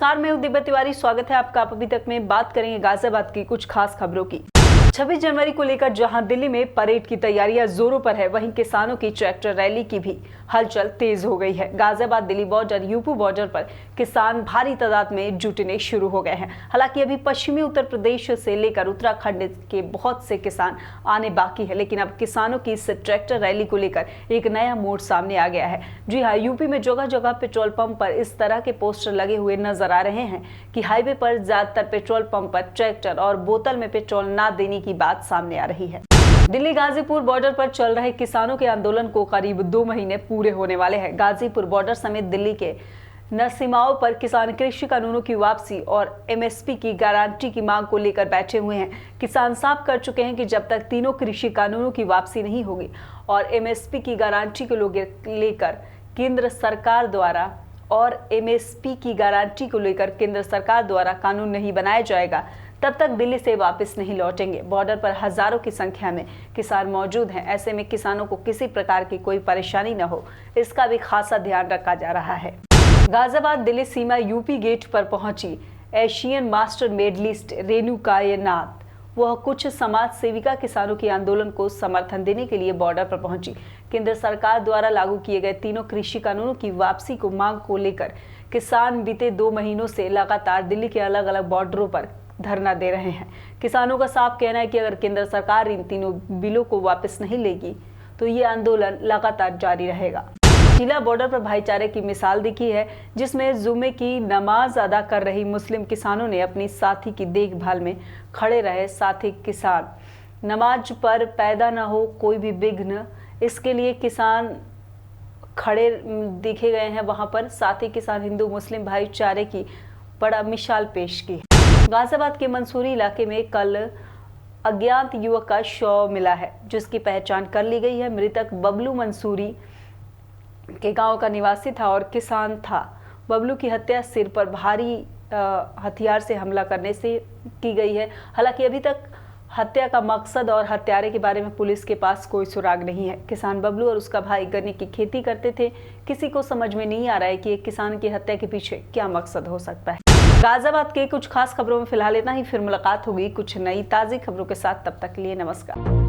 नमस्कार, मैं हूं दिव्या तिवारी। स्वागत है आपका। आप अभी तक में बात करेंगे गाजियाबाद की कुछ खास खबरों की। 26 जनवरी को लेकर जहां दिल्ली में परेड की तैयारियां जोरों पर है, वहीं किसानों की ट्रैक्टर रैली की भी हलचल तेज हो गई है। Ghaziabad Delhi border UP border पर किसान भारी तादाद में जुटने शुरू हो गए हैं। हालांकि अभी पश्चिमी उत्तर प्रदेश से लेकर उत्तराखंड के बहुत से किसान आने बाकी है, लेकिन अब किसानों की इस ट्रैक्टर रैली को लेकर एक नया मोड़ सामने आ गया है। जी हाँ, यूपी में जगह जगह पेट्रोल पंप पर इस तरह के पोस्टर लगे हुए नजर आ रहे हैं कि हाईवे पर ज्यादातर पेट्रोल पंप पर ट्रैक्टर और बोतल में पेट्रोल न देने की बात सामने आ रही है। दिल्ली गाजीपुर बॉर्डर पर चल रहे किसानों के आंदोलन को करीब 2 महीने पूरे होने वाले हैं। गाजीपुर बॉर्डर समेत दिल्ली के न सीमाओं पर किसान कृषि कानूनों की वापसी और एमएसपी की गारंटी की मांग को लेकर बैठे हुए हैं। किसान साफ कर चुके हैं कि जब तक तीनों कृषि कानूनों की वापसी नहीं होगी और एमएसपी की गारंटी को लेकर केंद्र सरकार द्वारा कानून नहीं बनाया जाएगा, तब तक दिल्ली से वापस नहीं लौटेंगे। बॉर्डर पर हजारों की संख्या में किसान मौजूद हैं। ऐसे में किसानों को किसी प्रकार की कोई परेशानी न हो, इसका भी खासा ध्यान रखा जा रहा है। गाजियाबाद दिल्ली सीमा यूपी गेट पर पहुंची एशियन मास्टर मेडलिस्ट रेणुका नाथ। वह कुछ समाज सेविका किसानों के आंदोलन को समर्थन देने के लिए बॉर्डर पर पहुंची। केंद्र सरकार द्वारा लागू किए गए तीनों कृषि कानूनों की वापसी को मांग को लेकर किसान बीते 2 महीनों से लगातार दिल्ली के अलग अलग बॉर्डरों पर धरना दे रहे हैं। किसानों का साफ कहना है कि अगर केंद्र सरकार इन तीनों बिलों को वापस नहीं लेगी तो ये आंदोलन लगातार जारी रहेगा। जिला बॉर्डर पर भाईचारे की मिसाल दिखी है, जिसमें जुमे की नमाज अदा कर रही मुस्लिम किसानों ने अपनी साथी की देखभाल में खड़े रहे। साथी किसान नमाज पर पैदा न हो कोई भी विघ्न, इसके लिए किसान खड़े दिखे गए हैं। वहां पर साथी किसान हिंदू मुस्लिम भाईचारे की बड़ा मिसाल पेश की है। गाजियाबाद के मंसूरी इलाके में कल अज्ञात युवक का शव मिला है, जिसकी पहचान कर ली गई है। मृतक बबलू मंसूरी के गांव का निवासी था और किसान था। बबलू की हत्या सिर पर भारी हथियार से हमला करने से की गई है। हालांकि अभी तक हत्या का मकसद और हत्यारे के बारे में पुलिस के पास कोई सुराग नहीं है। किसान बबलू और उसका भाई गन्ने की खेती करते थे। किसी को समझ में नहीं आ रहा है कि एक किसान की हत्या के पीछे क्या मकसद हो सकता है। गाजियाबाद के कुछ खास खबरों में फिलहाल इतना ही। फिर मुलाकात होगी कुछ नई ताज़ी खबरों के साथ। तब तक के लिए नमस्कार।